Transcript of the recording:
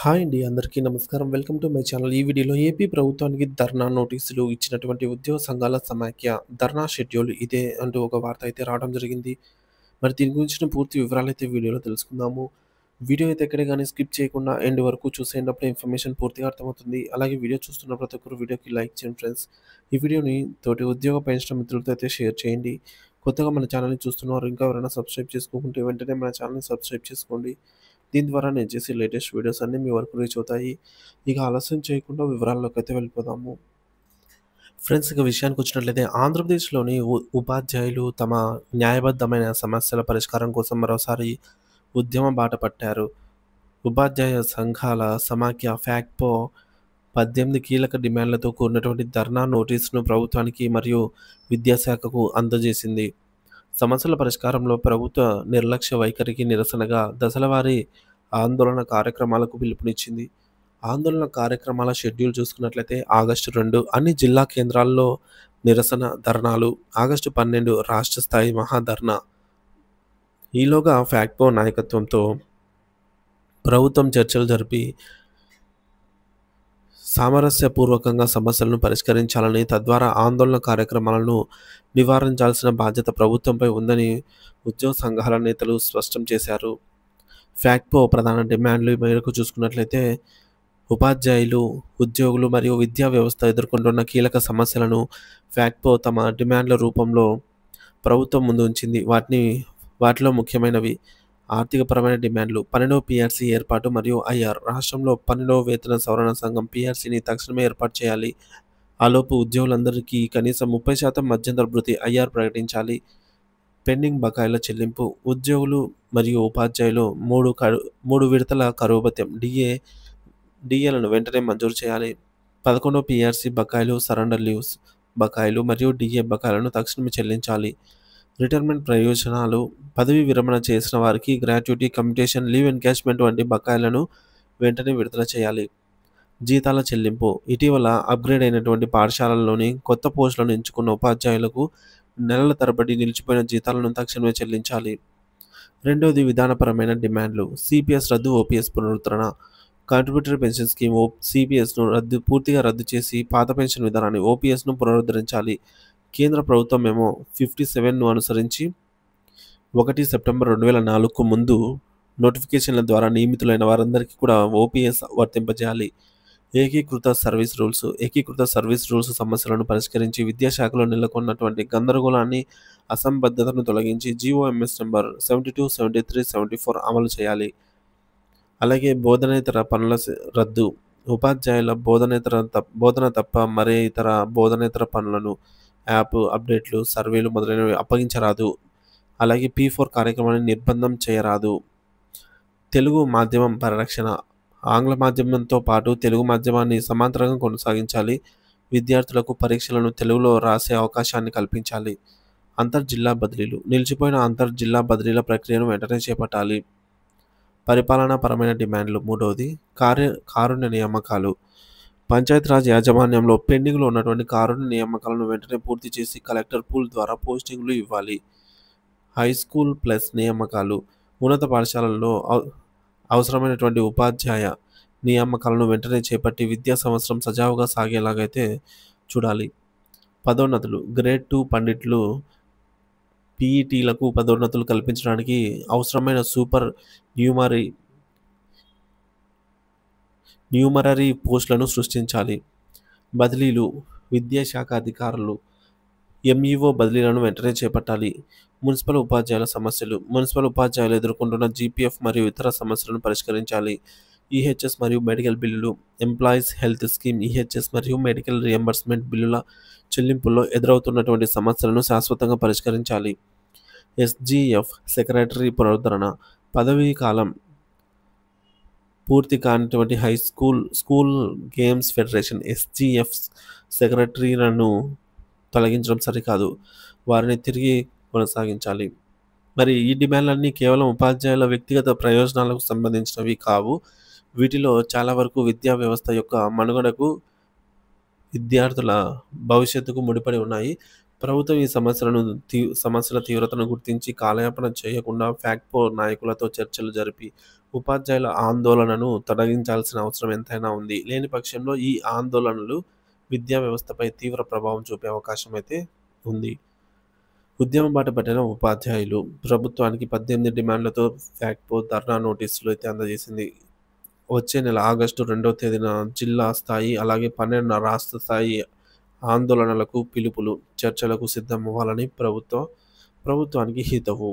Hi అండి. అందరికీ నమస్కారం. Welcome to my channel. ఈ వీడియోలో ఏపీ ప్రభుత్వానికి ధర్నా నోటీసులు ఇచ్చినటువంటి ఉద్యోగ సంఘాల సమాఖ్య ధర్నా షెడ్యూల్ ఇదే అంటూ ఒక వార్త అయితే రావడం జరిగింది. మరి దీని గురించిన పూర్తి వివరాలైతే వీడియోలో తెలుసుకుందాము. వీడియో అయితే ఎక్కడ గాని స్కిప్ చేయకుండా ఎండ్ వరకు చూసేటప్పుడు ఇన్ఫర్మేషన్ పూర్తిగా అర్థమవుతుంది. అలాగే వీడియో చూస్తున్న ప్రతి ఒక్కరు వీడియోకి లైక్ చేయండి ఫ్రెండ్స్. ఈ వీడియోని తోటి ఉద్యోగ పెన్షన్ మిత్రులతో అయితే షేర్ చేయండి. కొత్తగా మన ఛానల్‌ని చూస్తున్నవారు ఇంకా ఎవరైనా సబ్స్క్రైబ్ చేసుకోకుంటే వెంటనే మన ఛానల్‌ని సబ్స్క్రైబ్ చేసుకోండి. దీని ద్వారా నేను చేసే లేటెస్ట్ వీడియోస్ అన్నీ మీ వరకు రీచ్ అవుతాయి. ఇక ఆలస్యం చేయకుండా వివరాల్లోకైతే వెళ్ళిపోదాము. ఫ్రెండ్స్ ఇక విషయానికొచ్చినట్లయితే ఆంధ్రప్రదేశ్‌లోని ఉపాధ్యాయులు తమ న్యాయబద్ధమైన సమస్యల పరిష్కారం కోసం మరోసారి ఉద్యమ బాట పట్టారు. ఉపాధ్యాయ సంఘాల సమాఖ్య ఫ్యాక్ట్‌పో 18 కీలక డిమాండ్లతో కూడినటువంటి ధర్నా నోటీసును ప్రభుత్వానికి మరియు విద్యాశాఖకు అందజేసింది. సమస్యల పరిష్కారంలో ప్రభుత్వ నిర్లక్ష్య వైఖరికి నిరసనగా దశలవారీ ఆందోళన కార్యక్రమాలకు పిలుపునిచ్చింది. ఆందోళన కార్యక్రమాల షెడ్యూల్ చూసుకున్నట్లయితే ఆగస్టు 2 అన్ని జిల్లా కేంద్రాల్లో నిరసన ధర్నాలు, ఆగస్టు 12 రాష్ట్ర స్థాయి మహాధర్నా. ఈలోగా ఫ్యాక్ట్‌పో నాయకత్వంతో ప్రభుత్వం చర్చలు జరిపి సామరస్యపూర్వకంగా సమస్యలను పరిష్కరించాలని, తద్వారా ఆందోళన కార్యక్రమాలను నివారించాల్సిన బాధ్యత ప్రభుత్వంపై ఉందని ఉద్యోగ సంఘాల నేతలు స్పష్టం చేశారు. ఫ్యాక్ట్‌పో ప్రధాన డిమాండ్లు మేరకు చూసుకున్నట్లయితే ఉపాధ్యాయులు, ఉద్యోగులు మరియు విద్యా వ్యవస్థ ఎదుర్కొంటున్న కీలక సమస్యలను ఫ్యాక్ట్‌పో తమ డిమాండ్ల రూపంలో ప్రభుత్వం ముందు ఉంచింది. వాటిలో ముఖ్యమైనవి ఆర్థికపరమైన డిమాండ్లు, 12వ పీఆర్సీ ఏర్పాటు మరియు ఐఆర్. రాష్ట్రంలో 12వ వేతన సవరణ సంఘం పీఆర్సీని తక్షణమే ఏర్పాటు చేయాలి. ఆలోపు ఉద్యోగులందరికీ కనీసం 30% మధ్యంతర భృతి ఐఆర్ ప్రకటించాలి. పెండింగ్ బకాయిల చెల్లింపు, ఉద్యోగులు మరియు ఉపాధ్యాయులు 3 విడతల కరువు భత్యం డిఏలను వెంటనే మంజూరు చేయాలి. 11వ పీఆర్సీ బకాయిలు, సరెండర్ లీవ్స్ బకాయిలు మరియు డిఏ బకాయిలను తక్షణమే చెల్లించాలి. రిటైర్మెంట్ ప్రయోజనాలు, పదవీ విరమణ చేసిన వారికి గ్రాట్యుటీ, కమ్యుటేషన్, లీవ్ ఎన్కాష్మెంట్ వంటి బకాయిలను వెంటనే విడుదల చేయాలి. జీతాల చెల్లింపు, ఇటీవల అప్గ్రేడ్ అయినటువంటి పాఠశాలల్లోని కొత్త పోస్టులను ఎంచుకున్న ఉపాధ్యాయులకు నెలల తరబడి నిలిచిపోయిన జీతాలను తక్షణమే చెల్లించాలి. రెండవది విధానపరమైన డిమాండ్లు, సిపిఎస్ రద్దు, ఓపీఎస్ పునరుద్ధరణ. కాంట్రిబ్యూటరీ పెన్షన్ స్కీమ్ సిపిఎస్ను పూర్తిగా రద్దు చేసి పాత పెన్షన్ విధానాన్ని ఓపీఎస్ను పునరుద్ధరించాలి. కేంద్ర ప్రభుత్వం ఏమో 57ను అనుసరించి 1 సెప్టెంబర్ 2004కు ముందు నోటిఫికేషన్ల ద్వారా నియమితులైన వారందరికీ కూడా ఓపీఎస్ వర్తింపజేయాలి. ఏకీకృత సర్వీస్ రూల్స్ సమస్యలను పరిష్కరించి విద్యాశాఖలో నెలకొన్నటువంటి గందరగోళాన్ని, అసంబద్ధతను తొలగించి జీఓఎంఎస్ నంబర్ 72, 73, 74 అమలు చేయాలి. అలాగే బోధనేతర పనుల రద్దు, ఉపాధ్యాయుల బోధన తప్ప మరే ఇతర బోధనేతర పనులను యాప్ అప్డేట్లు, సర్వేలు మొదలైనవి అప్పగించరాదు. అలాగే P4 కార్యక్రమాన్ని నిర్బంధం చేయరాదు. తెలుగు మాధ్యమం పరిరక్షణ, ఆంగ్ల మాధ్యమంతో పాటు తెలుగు మాధ్యమాన్ని సమాంతరంగా కొనసాగించాలి. విద్యార్థులకు పరీక్షలను తెలుగులో రాసే అవకాశాన్ని కల్పించాలి. అంతర్జిల్లా బదిలీలు, నిలిచిపోయిన అంతర్జిల్లా బదిలీల ప్రక్రియను వెంటనే చేపట్టాలి. పరిపాలనాపరమైన డిమాండ్లు, మూడవది కారుణ్య నియామకాలు. పంచాయతీరాజ్ యాజమాన్యంలో పెండింగ్లో ఉన్నటువంటి కారుణ్య నియామకాలను వెంటనే పూర్తి చేసి కలెక్టర్ పూల్ ద్వారా పోస్టింగ్లు ఇవ్వాలి. హై స్కూల్ ప్లస్ నియామకాలు, ఉన్నత పాఠశాలల్లో అవసరమైనటువంటి ఉపాధ్యాయ నియామకాలను వెంటనే చేపట్టి విద్యా సంవత్సరం సజావుగా సాగేలాగైతే చూడాలి. పదోన్నతులు, గ్రేడ్ 2 పండిట్లు, పీఈటీలకు పదోన్నతులు కల్పించడానికి అవసరమైన సూపర్ న్యూమరరీ పోస్టులను సృష్టించాలి. బదిలీలు, విద్యాశాఖ అధికారులు ఎంఈఓ బదిలీలను వెంటనే చేపట్టాలి. మున్సిపల్ ఉపాధ్యాయుల సమస్యలు, మున్సిపల్ ఉపాధ్యాయులు ఎదుర్కొంటున్న జీపీఎఫ్ మరియు ఇతర సమస్యలను పరిష్కరించాలి. ఈహెచ్ఎస్ మరియు మెడికల్ బిల్లులు, ఎంప్లాయీస్ హెల్త్ స్కీమ్ ఈహెచ్ఎస్ మరియు మెడికల్ రియంబర్స్మెంట్ బిల్లుల చెల్లింపుల్లో ఎదురవుతున్నటువంటి సమస్యలను శాశ్వతంగా పరిష్కరించాలి. ఎస్జీఎఫ్ సెక్రటరీ పునరుద్ధరణ, పదవీ కాలం పూర్తి కానిటువంటి స్కూల్ గేమ్స్ ఫెడరేషన్ ఎస్జీఎఫ్ సెక్రటరీలను తొలగించడం సరికాదు, వారిని తిరిగి కొనసాగించాలి. మరి ఈ డిమాండ్లన్నీ కేవలం ఉపాధ్యాయుల వ్యక్తిగత ప్రయోజనాలకు సంబంధించినవి కావు. వీటిలో చాలా వరకు విద్యా వ్యవస్థ యొక్క మనుగడకు, విద్యార్థుల భవిష్యత్తుకు ముడిపడి ఉన్నాయి. ప్రభుత్వం ఈ సమస్యల తీవ్రతను గుర్తించి కాలయాపన చేయకుండా ఫ్యాక్ట్‌పో నాయకులతో చర్చలు జరిపి ఉపాధ్యాయుల ఆందోళనను తొలగించాల్సిన అవసరం ఎంతైనా ఉంది. లేని పక్షంలో ఈ ఆందోళనలు విద్యా వ్యవస్థపై తీవ్ర ప్రభావం చూపే అవకాశం అయితే ఉంది. ఉద్యమం బాట పట్టిన ఉపాధ్యాయులు ప్రభుత్వానికి 18 డిమాండ్లతో ఫ్యాక్ట్‌పో ధర్నా నోటీసులు అయితే అందజేసింది. వచ్చే నెల ఆగస్టు 2వ తేదీన జిల్లా స్థాయి అలాగే 12న రాష్ట్ర స్థాయి ఆందోళనలకు పిలుపులు, చర్చలకు సిద్ధమవ్వాలని ప్రభుత్వానికి హితవు.